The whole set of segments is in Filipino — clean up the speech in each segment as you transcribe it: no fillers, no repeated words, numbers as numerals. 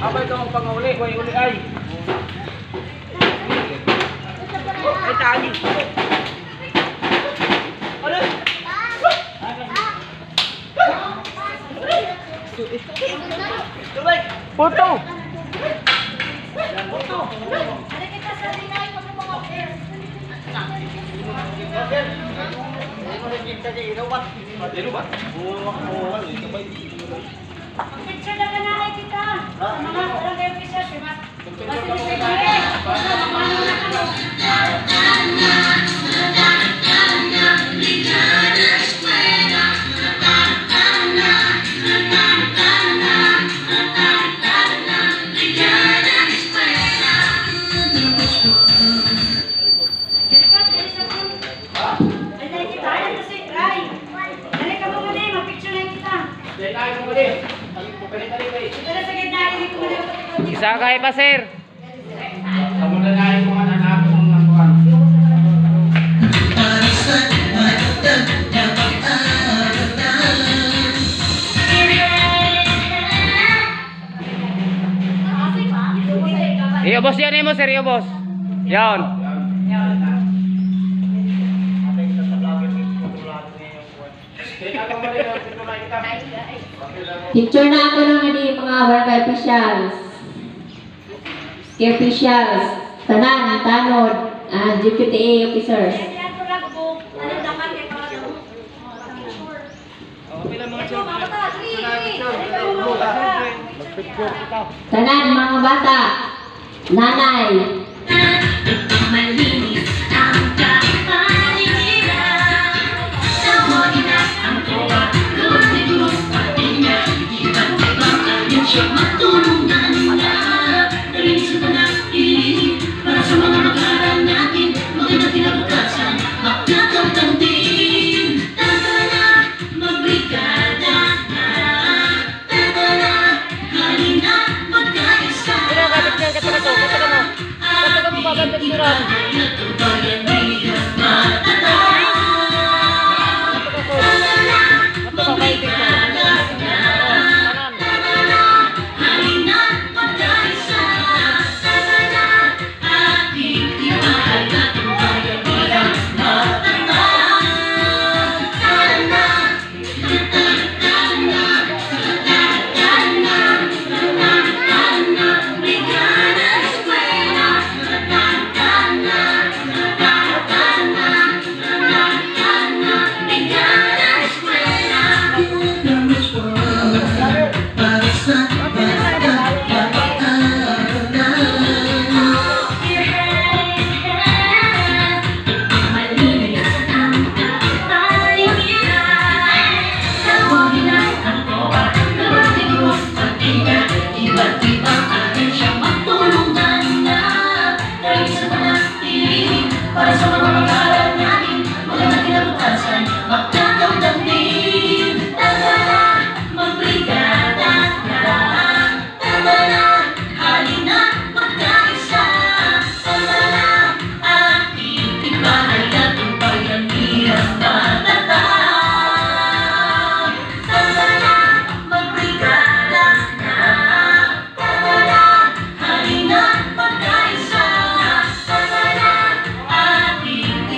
Abay ka magpanguli, kuya uli ay. Ay tali. Ano? Foto. Foto. Ada kita salinay ko ng mga pairs. Picture lang na kita. Mga barangay officials, di ba? Kasi isa kay pa sir. Kamu na nahin kung anak ko ng kuwan. Iyo boss yan mo sir, iyo boss. Yan. picture na ako ng mga barangay officials. Key officials, tanan, tanod, GPTA officers. Tanan, mga bata, nanay. Malinis ang kapaligiran. Tawagin ang tuwa, durus-durus pati niya. Iba't-ibang ayun siya matulungan niya. Narinig sa tanapin, para sa mga mag-aaral natin. Maganda kinabukasan, magkakaptang din. Tata na, magbrigada na. Tata na, halina, magkaisa. Para sa mga mag-aaral natin, maganda kinabukasan, magkakaptang din. Tama na, magbrigada na. Tama na, halina, magkaisa. Tama na, ating tibahay at ang bayanihan matatag. Tama na, magbrigada na. Tama na, halina, magkaisa. Tama na, ating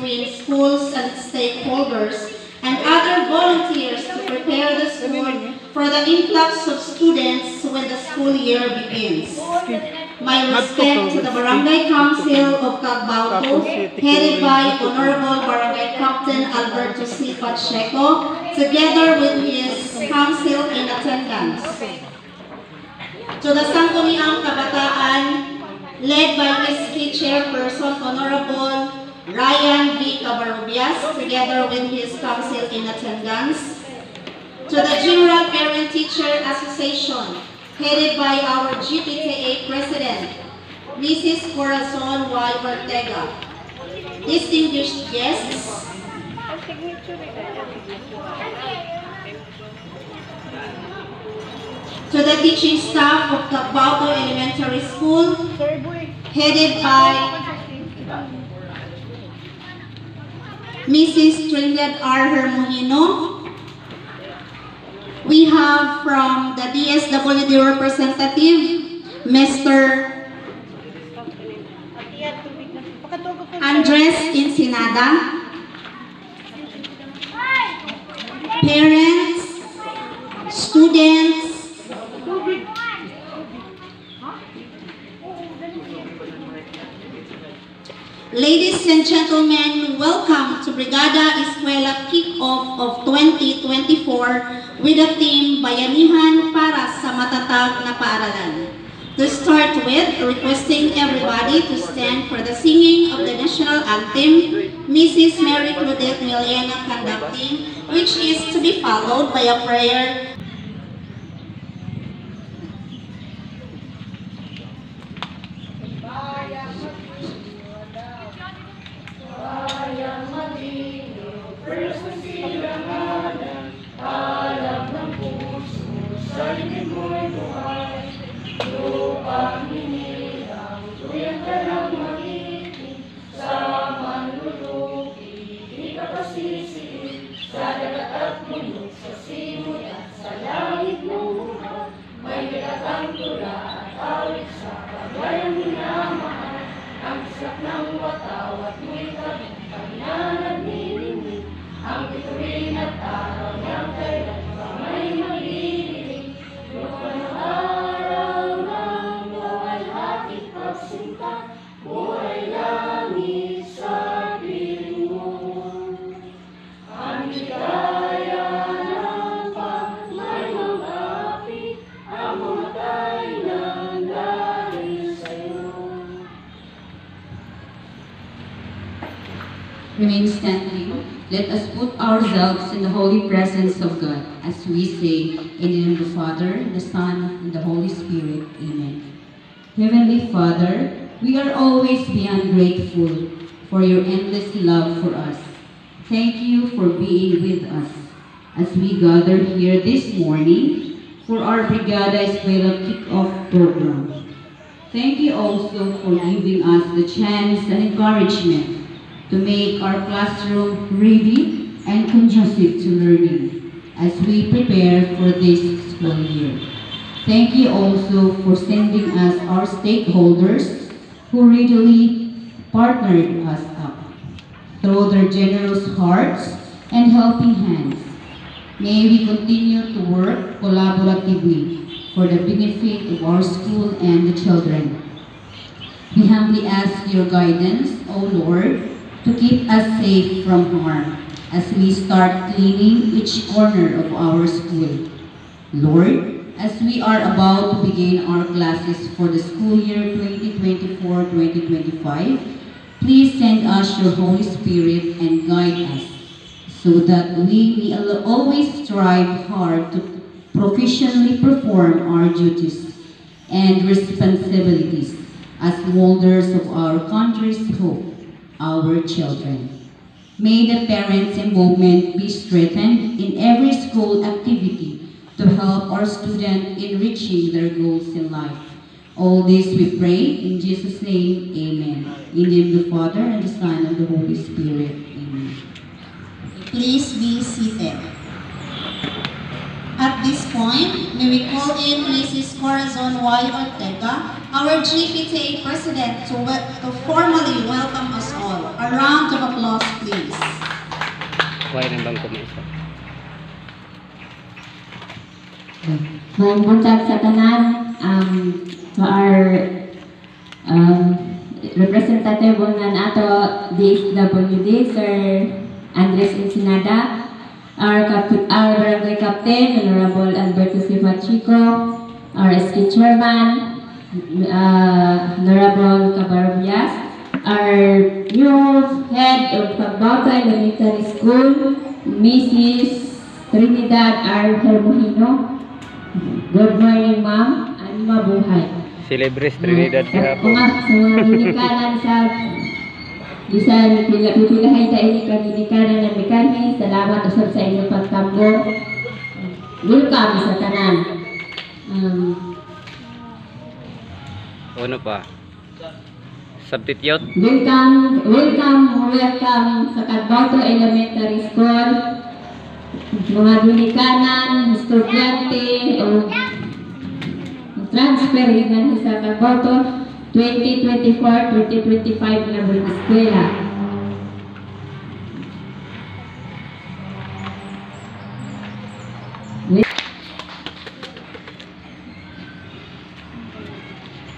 between schools and stakeholders and other volunteers to prepare the school for the influx of students when the school year begins. My respect to the Barangay Council of Cagbauco, headed by Honorable Barangay Captain Alberto C. Pacheco, together with his council in attendance. To the Sangguniang Kabataan, led by SK Chairperson Honorable Ryan V. Cabarubias, together with his council in attendance. To the General Parent Teacher Association, headed by our GPTA President, Mrs. Corazon Y. Ortega. Distinguished guests, to the teaching staff of Cagbauco Elementary School, headed by Mrs. Trinidad R. Hermoino. We have from the DSWD representative, Mr. Andres Ensenada. Parents, students, ladies and gentlemen, welcome to Brigada Eskwela Kick-Off of 2024 with the theme Bayanihan para sa Matatag na Paaralan. To start with, requesting everybody to stand for the singing of the national anthem, Mrs. Mary Claudette Miliana conducting, which is to be followed by a prayer. Remain standing. Let us put ourselves in the holy presence of God as we say, in the name of the Father, the Son, and the Holy Spirit. Amen. Heavenly Father, we are always beyond grateful for your endless love for us. Thank you for being with us as we gather here this morning for our Brigada Eskwela Kick-Off program. Thank you also for giving us the chance and encouragement to make our classroom ready and conducive to learning as we prepare for this school year. Thank you also for sending us our stakeholders who readily partnered us up through their generous hearts and helping hands. May we continue to work collaboratively for the benefit of our school and the children. We humbly ask your guidance, O Lord, to keep us safe from harm as we start cleaning each corner of our school. Lord, as we are about to begin our classes for the school year 2024-2025, please send us your Holy Spirit and guide us so that we may always strive hard to professionally perform our duties and responsibilities as molders of our country's hope, our children. May the parents' involvement be strengthened in every school activity to help our students in reaching their goals in life. All this we pray in Jesus' name, amen. In the name of the Father, and the Son, and the Holy Spirit, amen. Please be seated. At this point, may we call in Mrs. Corazon Y. Ortega, our GPTA President, to formally welcome us all. A round of applause, please. Kuhain ng bangko mo isa. Maayong buntag sa tanan, to our representative ng ato DSWD, Sir Andres Ensenada, our barangay captain, Honorable Alberto C. Pachico, our SK Chairman, Honorable Cabarbias, our new head of Pagbauta Elementary School, Mrs. Trinidad R. Hermohino. Good morning, ma'am. Ano mabuhay? Celebrate Trinidad kaya po. Sa mga binikanan sa bisan pipilahay ta ini kabinikanan ng Mikani. Salamat usab sa inyong pagtambo. Welcome sa tanan. Ano pa? Substitute? Welcome sa Pagbauta Elementary School. Mga binikanan, estudyante, o transfer yun sa Pagbauta 2024-2025 na buong eskwela.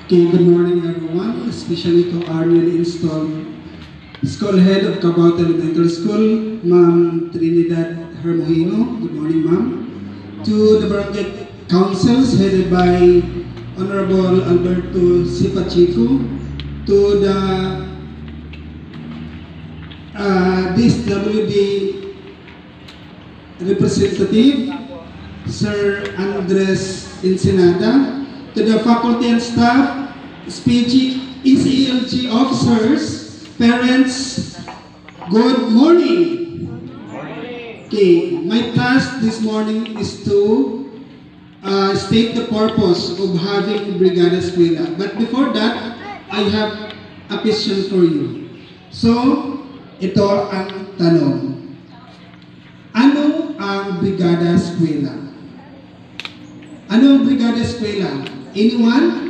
Okay, good morning everyone, especially to our newly installed School Head of Cabauta Elementary School, Ma'am Trinidad Hermohino. Good morning, ma'am. To the Barangay Councils headed by Honorable Alberto C. Pachico. To the DSWD representative, Sir Andres Ensenada. To the faculty and staff, ECLG officers, parents, good morning. Okay, my task this morning is to state the purpose of having Brigada Eskwela. But before that, I have a question for you. So, ito ang tanong. Ano ang Brigada Eskwela? Ano ang Brigada Eskwela? Anyone?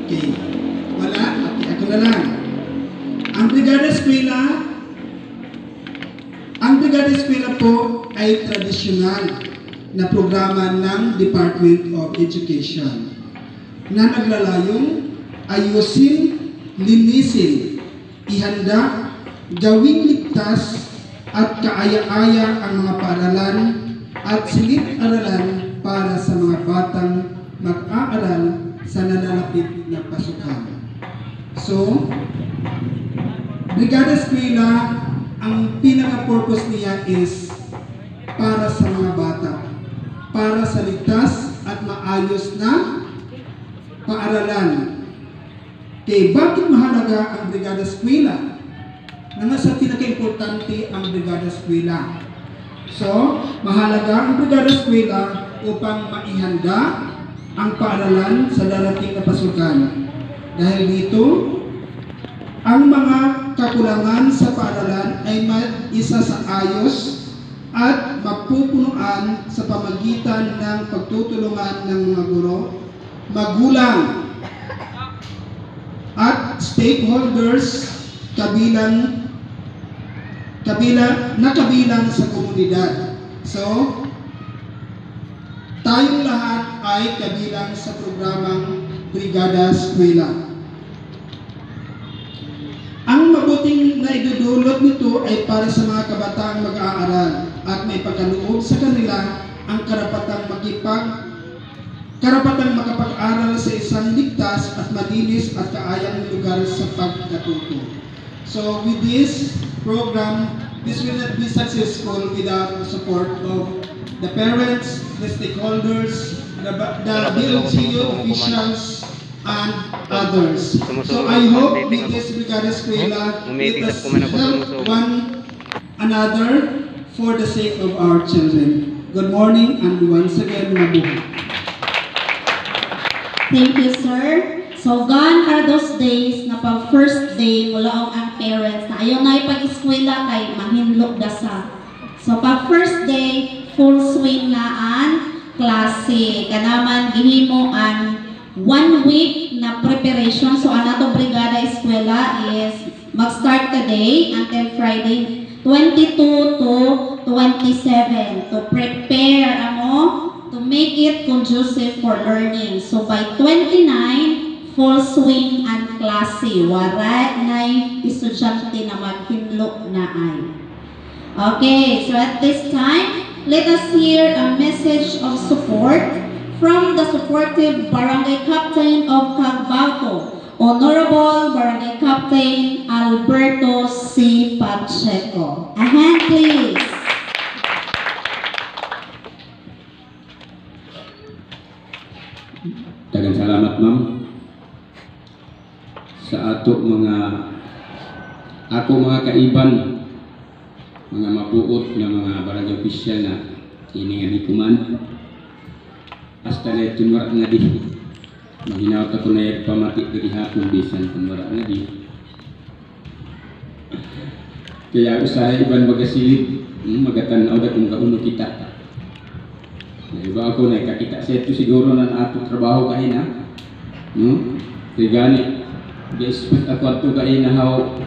Okay. Wala? Okay, ako na lang. Ang Brigada Eskwela po ay tradisyonal na programa ng Department of Education na naglalayong ayusin, linisin, ihanda, gawing ligtas at kaaya-aya ang mga paaralan at silid-aralan para sa mga batang mag-aaral sa nalalapit na pasukan. So, Brigada Eskwela, ang pinaka-purpose niya is para sa mga bata, para sa ligtas at maayos na paaralan. Okay, bakit mahalaga ang Brigada Eskwela? Nasa pinaka-importante ang Brigada Eskwela. So, mahalaga ang Brigada Eskwela upang maihanda ang paaralan sa darating na pasukan. Dahil dito, ang mga kakulangan sa paaralan ay isa sa ayos at mapupunuan sa pamagitan ng pagtutulungan ng mga guro, magulang, at stakeholders kabilang sa komunidad. So, tayong lahat ay kabilang sa programang Brigada Eskwela. Ang mabuting na idudulot nito ay para sa mga kabataang mag-aaral at may pagkaloob sa kanila ang karapatang makapag-aral sa isang ligtas at malinis at kaayang lugar sa pagkatuto. So with this program, this will not be successful without the support of the parents, the stakeholders, the BLGU officials, and others. So I hope with this Brigada Eskwela, let us help one another for the sake of our children. Good morning and once again, mabuhay. Thank you, sir. So, gone are those days na pag first day mula ang parents na ayaw na ipag-eskwela kay mahinlok dasa. So, pag first day, full swing na ang klase. Kanaman, gihimo ang 1 week na preparation. So, anato Brigada Eskwela is mag-start today until Friday 22 to 27 to prepare to make it conducive for learning. So by 29, full swing and klase. Wala na estudyante na maghinlo na ay. Okay, so at this time, let us hear a message of support from the supportive Barangay Captain of Cagbato, Honorable Barangay Captain Alberto C. Pacheco. A hand, please. Daghang salamat, ma'am. Sa ako mga kaiban, mga mabuot na mga barangay opisyal na iningan hikuman. Hasta na tunwara nga di. Maghinaw ako na pamati dari hapon bisan tunwara nga di. Kaya usahay iban magasilid, magatanaw da kung kauno kita. Iba ako na kakita sa ito siguro na ato trabaho kain ha. Kaya gani, ga-expect ako ato kain na how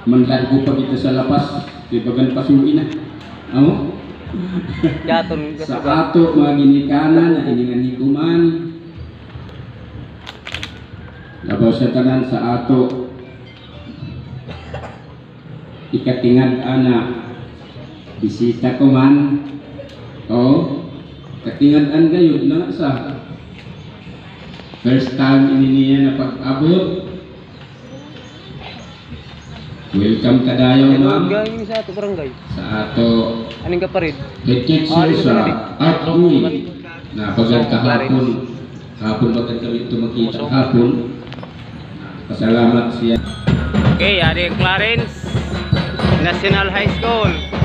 manlargo pa kita sa lapas. Kaya bagan pasuin na. Amo? Yaton Sa ato mga ginikanan na iningan hikuman. Labaw sa tanan sa ato ikatingad ana bisita ko man. Katingad-an kayo na sa first time ini niya na pag-abot. Welcome kadayo ma'am sa ato barangay. sa ato Aning kaparid? head teacher sa Outgoing na pagod kahapon. Hapon bagad kami ito makita hapon. Pasalamat siya. Okay, Ari Clarence National High School.